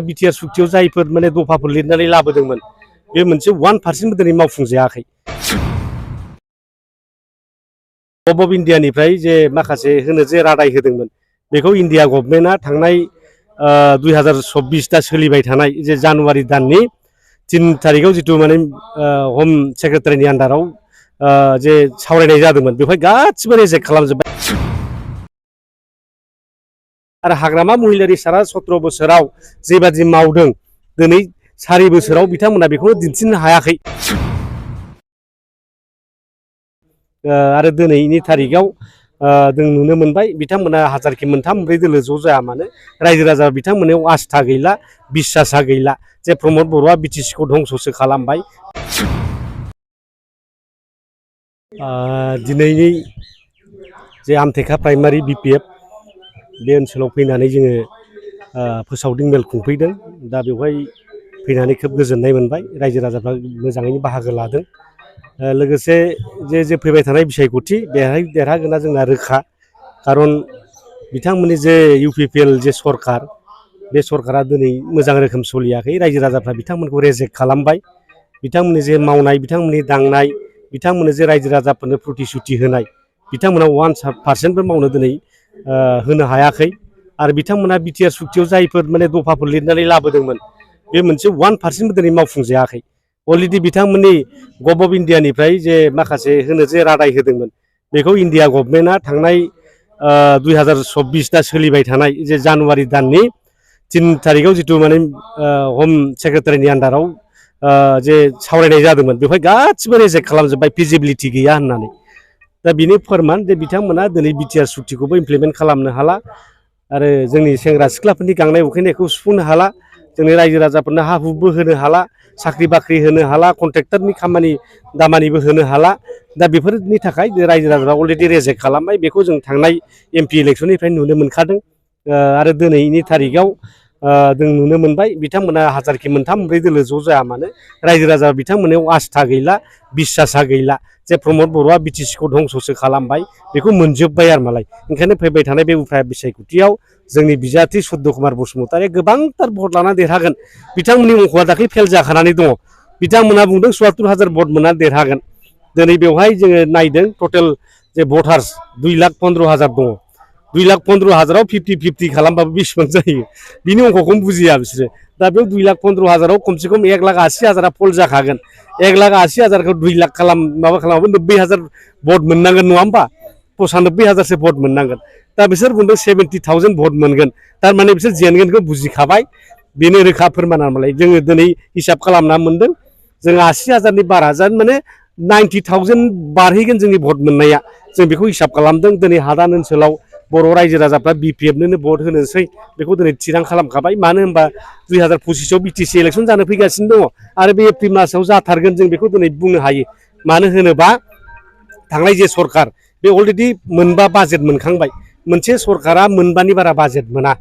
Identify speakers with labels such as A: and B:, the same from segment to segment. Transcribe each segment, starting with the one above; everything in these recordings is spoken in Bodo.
A: बिटिआर सुक्तियाव जायफोर माने दफाफोर लिरनानै लाबोदोंमोन बे मोनसे 1% दिनै मावफुंजायाखै। गभ अफ इन्डियानिफ्राय जे माखासे होनो जे रादाय होदोंमोन बेखौ इन्डिया गभर्नमेन्टआ थांनाय 2024 दा सोलिबाय थानाय जे जानुवारि दाननि 3 तारिखआव जितु माने होम सेक्रेटारिनि आन्डाराव जे सावरायनाय जादोंमोन बेवहाय गासिबो रिजेक्ट खालामजोब्बाय। आरो हाग्रामा महिलारि सारा 17 बोसोराव जेबादि मावदों दिनै 4 बोसोराव बिथांमोना बेखौनो दिन्थिनो हायाखै। आरो दिनैनि तारिखआव जों नुनो मोनबाय बिथांमोना हाजारखि मोनथाम मोनब्रै दोलो ज' जाया मानो रायजो राजा बिथांमोननियाव आस्था गैला, बिसासा गैला जे प्रमद बर'आ बिटिसिखौ धंससो खालामबाय। दिनैनि जे आमथेखा प्राइमारि बिपिएफ बे ओनसोलाव फैनानै जोङो फोसावदिं मेल खुंफैदों। दा बेवहाय फैनानै खोब गोजोननाय मोनबाय, रायजो राजाफ्रा मोजाङैनो बाहागो लादों। लोगोसे जे फैबाय थानाय बिसायख'थि बेहाय देरहागोना जोंना रोखा, खारन बिथांमोननि जे इउपिपिएल जे सरकार बे सरकारा दिनै मोजां रोखोम सोलियाखै। रायजो राजाफ्रा बिथांमोनखौ रेजेक्ट खालामबाय। बिथांमोननि जे मावनाय, बिथांमोननि दांनाय, बिथांमोननो जे रायजो राजाफोरनो प्रतिश्रुति होनाय बिथांमोना 1% मावनो दिनै होनो हायाखै। आरो बिथांमोना बिटिआर सुक्तियाव जायफोर माने दफाफोर लिरनानै लाबोदोंमोन बे मोनसे 1% दिनै मावफुंजायाखै। अलरेडि बिथांमोननि गभ अफ इन्डियानिफ्राय जे माखासे होनो जे रादाय होदोंमोन बेखौ इन्डिया गभर्नमेन्टआ थांनाय 2024 दा सोलिबाय थानाय जे जानुवारि दाननि 3 तारिखआव जितु माने होम सेक्रेटारिनि आन्डाराव जे सावरायनाय जादोंमोन बेवहाय गासिबो रिजेक्ट खालामजोब्बाय फिजिबिलिटि गैया होननानै। दा बिनि फोरमान जे बिथांमोना दिनै बिटिआर सुक्तिखौबो इमप्लिमेन्ट खालामनो हाला आरो जोंनि सेंग्रा सिख्लाफोरनि गांनाय उखैनायखौ सुफुंनो हाला, जोंनि रायजो राजाफोरनो हा हुबो होनो हाला, साख्रि बाख्रि होनो हाला, कन्ट्रेक्टरनि खामानि दामानिबो होनो हाला। दा बेफोरनि थाखाय रायजो राजाफ्रा अलरेडि रेजेक्ट खालामबाय। बेखौ जों थांनाय एमपि इलेक्सननिफ्राय नुनो मोनखादों। आरो दिनैनि तारिखआव जों नुनो मोनबाय बिथांमोना हाजारखि मोनथाम मोनब्रै दोलो ज' जाया मानो रायजो राजा बिथांमोननियाव आस्था गैला, बिसासा गैला जे प्रमद बर'आ बिटिसिखौ धंससो खालामबाय बेखौ मोनजोब्बाय आरो मालाय। ओंखायनो फैबाय थानाय बे उफ्रा बिसायख'थियाव जोंनि बिजाथि सुद्ध कुमार बसुमतारिया गोबांथार भट लाना देरहागोन। बिथांमोननि अंकआ दाख्लै फेल जाखानानै दङ। बिथांमोना बुंदों 74,000 भट मोनना देरहागोन। दिनै बेवहाय जोङो नायदों टटेल जे भटार्स 2,15,000 दङ। 2,15,000आव 50-50 खालामबाबो बेसेबां जायो बिनि अंकखौनो बुजिया बिसोरो। दा बेयाव 2,15,000आव खमसे खम 1,80,000 फल जाखागोन। 1,80,000खौ 2 लाख माबा खालामाबो 90,000 भट मोननांगोन नङा होमबा? 95,000सो भट मोननांगोन। दा बिसोर बुंदों 70,000 भट मोनगोन। थारमाने बिसोर जेनगोनखौ बुजिखाबाय। बेनो रोखा फोरमान मालाय। जोङो दिनै हिसाब खालामना मोनदों जों 80,000नि बारा जान माने 90,000 बारहैगोन जोंनि भट मोननाया। जों बेखौ हिसाब खालामदों। दिनै हादान ओनसोलाव बर' रायजो राजाफ्रा बिपिएफनोनो भट होनोसै बेखौ दिनै थिरां खालामखाबाय। मानो होनबा 2025आव बिटिसि इलेक्सन जानो फैगासिनो दङ आरो बे एप्रिल मासाव जाथारगोन जों बेखौ दिनै बुंनो हायो। मानो होनोबा थांनाय जे सरकार बे अलरेडि मोनबा बाजेट मोनखांबाय। मोनसे सरकारा मोनबानि बारा बाजेट मोना।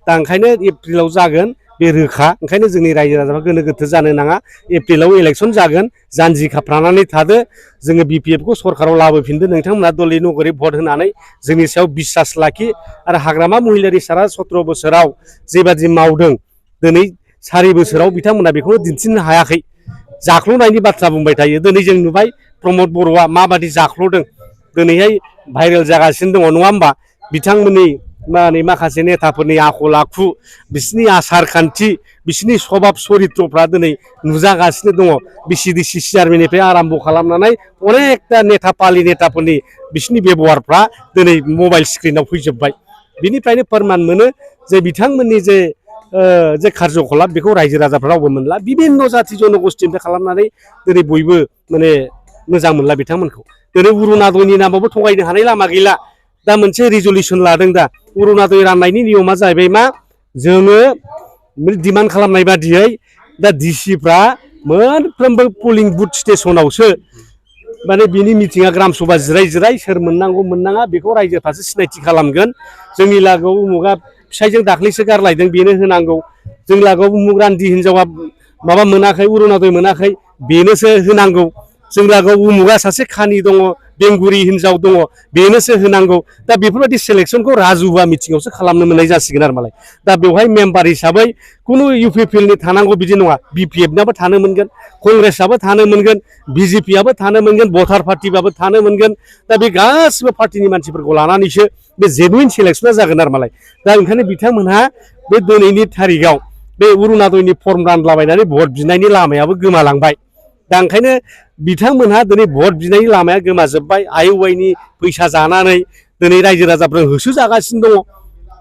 A: दा ओंखायनो एप्रिलाव जागोन बे रोखा। ओंखायनो जोंनि रायजो राजाफ्रा गोनो गोथो जानो नाङा। एप्रिलाव इलेक्सन जागोन, जानजि खाफ्रानानै थादो। जोङो बिपिएफखौ सरकाराव लाबोफिनदो। नोंथांमोना दलै नगरै भट होनानै जोंनि सायाव बिसास लाखि। आरो हाग्रामा महिलारि सारा 17 बोसोराव जेबादि मावदों दिनै 4 बोसोराव बिथांमोना बेखौनो दिन्थिनो हायाखै। जाख्ल'नायनि बाथ्रा बुंबाय थायो। दिनै जों नुबाय प्रमद बर'आ माबादि जाख्ल'दों। दिनैहाय भाइरेल जागासिनो दङ नङा होमबा? बिथांमोननि माखासे नेताफोरनि आखल आखु, बिसोरनि आसार खान्थि, बिसोरनि सभाब सरित्रफ्रा दिनै नुजागासिनो दङ। बिसिडिसि चेयारमेननिफ्राय आराम्भ खालामनानै अनेकथा नेता पालि नेताफोरनि बिसोरनि बेबहारफ्रा दिनै मबाइल स्क्रिनाव फैजोब्बाय। बिनिफ्रायनो फोरमान मोनो जे बिथांमोननि जे कार्यकलाप बेखौ रायजो राजाफ्रा रावबो मोनला। बिभिन्न जाथि जनगोष्ठीनिफ्राय खालामनानै दिनै बयबो माने मोजां मोनला बिथांमोनखौ। दिनै अरुण'दयनि नामावबो थगायनो हानाय लामा गैला। दा मोनसे रिजलिउसन लादों। दा अरुण'दय राननायनि नियमा जाहैबाय मा जोङो डिमान्ड खालामनाय बादियै दा डिसिफ्रा मोनफ्रोमबो पलिं बुथ स्टेसनावसो माने बिनि मिटिङा ग्राम सभा जिराय जिराय सोर मोननांगौ मोननाङा बेखौ रायजोफ्रासो सिनायथि खालामगोन। जोंनि लागोआव उमुगा फिसायजों दाख्लैसो गारलायदों बेनो होनांगौ। जों लागोआव उमुग रान्दि हिनजावा माबा मोनाखै, अरुण'दय मोनाखै बेनोसो होनांगौ। जों लागोआव उमुगा सासे खानि दङ बेंगुरि हिनजाव दङ बेनोसो होनांगौ दा बेफोरबायदि सिलेक्सनखौ राजुहुवा मिटिङावसो खालामनो मोननाय जासिगोन आरो मालाय दा बेवहाय मेम्बार हिसाबै खुनु इउपिपिएलनि थानांगौ बिदि नङा बिपिएफनाबो थानो मोनगोन कंग्रेसआबो थानो मोनगोन बिजेपिआबो थानो मोनगोन भटार पार्टिबाबो थानो मोनगोन दा बे गासिबो पार्टिनि मानसिफोरखौ लानानैसो बे जेनुइन सिलेक्सना जागोन आरो मालाय दा ओंखायनो बिथांमोनहा बे दिनैनि थारिखआव बे अरुणाचलनि फर्म रानलाबायनानै भट बिनायनि लामायाबो गोमालांबाय दा ओंखायनो बिथांमोनहा दिनै भट बिनायनि लामाया गोमाजोब्बाय आइअवाइनि फैसा जानानै दिनै रायजो राजाफ्रा होसोजागासिनो दङ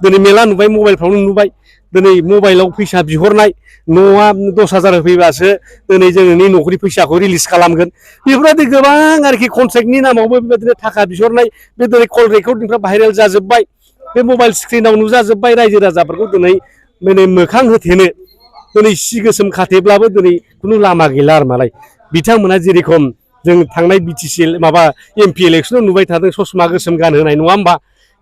A: दिनै मेला नुबाय मबाइलफ्रावनो नुबाय दिनै मबाइलाव फैसा बिहरनाय न'आ 10,000 होफैबासो दिनै जोंनि न'खरनि फैसाखौ रिलिज खालामगोन बेफोरबायदि गोबां आरोखि कन्ट्रेक्टनि नामावबो बेबायदिनो थाखा बिहरनाय बे दिनै कल रेकर्डिंफ्रा भाइरेल जाजोब्बाय बे मबाइल स्क्रिनाव नुजाजोब्बाय रायजो राजाफोरखौ दिनै मोखां होथेनो दिनै सि गोसोम खाथेब्लाबो दिनै खुनु लामा गैला आरो मालाय बिथांमोना जेरेखम जों थांनाय बिटिसि माबा एमपि इलेक्सनाव नुबाय थादों ससमा गोसोम गानहोनाय नङा होमबा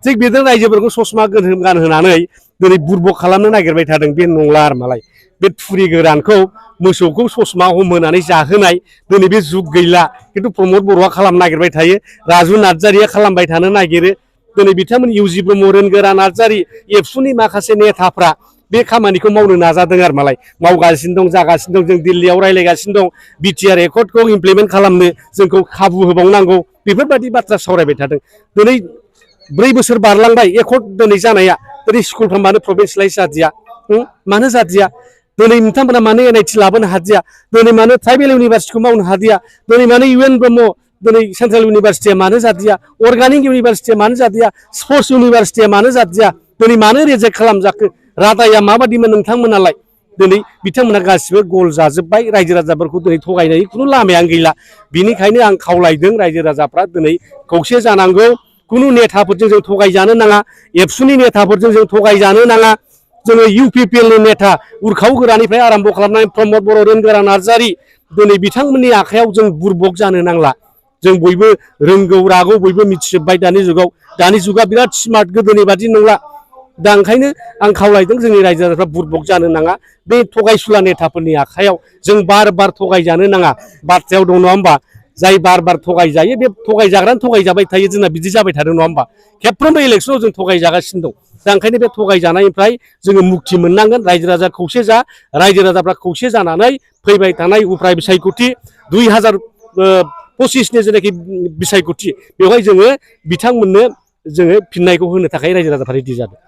A: थिग बेजों रायजोफोरखौ ससमा गोसोम गानहोनानै दिनै बुरबक खालामनो नागिरबाय थादों बे नंला आरो मालाय बे थुरि गोरानखौ मोसौखौ ससमा हमहोनानै जाहोनाय दिनै बे जुग गैला खिन्थु प्रमद बर'आ खालामनो नागिरबाय थायो राजु नार्जारिया खालामबाय थानो नागिरो दिनै बिथांमोन इउजि ब्रह्म रोनगोरा नार्जारि एबसुनि माखासे नेताफ्रा बे खामानिखौ मावनो नाजादों आरो मालाय मावगासिनो दं जागासिनो दं जों दिल्लीयाव रायज्लायगासिनो दं बिटिआर एकर्डखौ इमप्लिमेन्ट खालामनो जोंखौ खाबु होबावनांगौ बेफोरबायदि बाथ्रा सावरायबाय थादों दिनै 4 बोसोर बारलांबाय एकर्ड दिनै जानाया दिनै स्कुलफ्रा मानो प्रभिन्सियेलाइज जादिया मानो जादिया दिनै नोंथांमोना मानो एनआइटि लाबोनो हादिया दिनै मानो ट्राइबेल इउनिभारसिटिखौ मावनो हादिया दिनै मानो इउएन ब्रह्म दिनै सेन्ट्रेल इउनिभारसिटिया मानो जादिया अर्गानिक इउनिभारसिटिया मानो जादिया स्पर्ट्स इउनिभारसिटिया मानो जादिया दिनै मानो रिजेक्ट खालामजाखो रादाया माबादिमोन नोंथांमोनालाय दिनै बिथांमोना गासिबो गल जाजोब्बाय रायजो राजाफोरखौ दिनै थगायनायनि खुनु लामायानो गैला बिनिखायनो आं खावलायदों रायजो राजाफ्रा दिनै खौसे जानांगौ खुनु नेताफोरजों जों थगायजानो नाङा एबसुनि नेताफोरजों जों थगायजानो नाङा जोङो इउपिपिएलनि नेता उरखाव गोरानिफ्राय आराम्भ खालामनानै प्रमद बर' रोनगोरा नार्जारि दिनै बिथांमोननि आखायाव जों बुरबक जानो नांला जों बयबो रोंगौ रागौ बयबो मिथिजोब्बाय दानि जुगा बिराद स्मार्ट गोदोनि बादि नंला दा ओंखायनो आं खावलायदों जोंनि रायजो राजाफ्रा बुरबक जानो नाङा बे थगायसुला नेताफोरनि आखायाव जों बार बार थगायजानो नाङा बाथ्रायाव दं नङा होमबा जाय बार बार थगायजायो बे थगायजाग्रानो थगायजाबाय थायो जोंना बिदि जाबाय थादों नङा होमबा खेबफ्रोमबो इलेक्सनाव जों थगायजागासिनो दं दा ओंखायनो बे थगायजानायनिफ्राय जोङो मुक्ति मोननांगोन रायजो राजा खौसे जा रायजो राजाफ्रा खौसे जानानै फैबाय थानाय उफ्राय बिसायख'थि 2025नि जेनाखि बिसायख'थि बेवहाय जोङो बिथांमोननो जोङो फिननायखौ होनो थाखाय रायजो राजाफ्रा रेडि जादों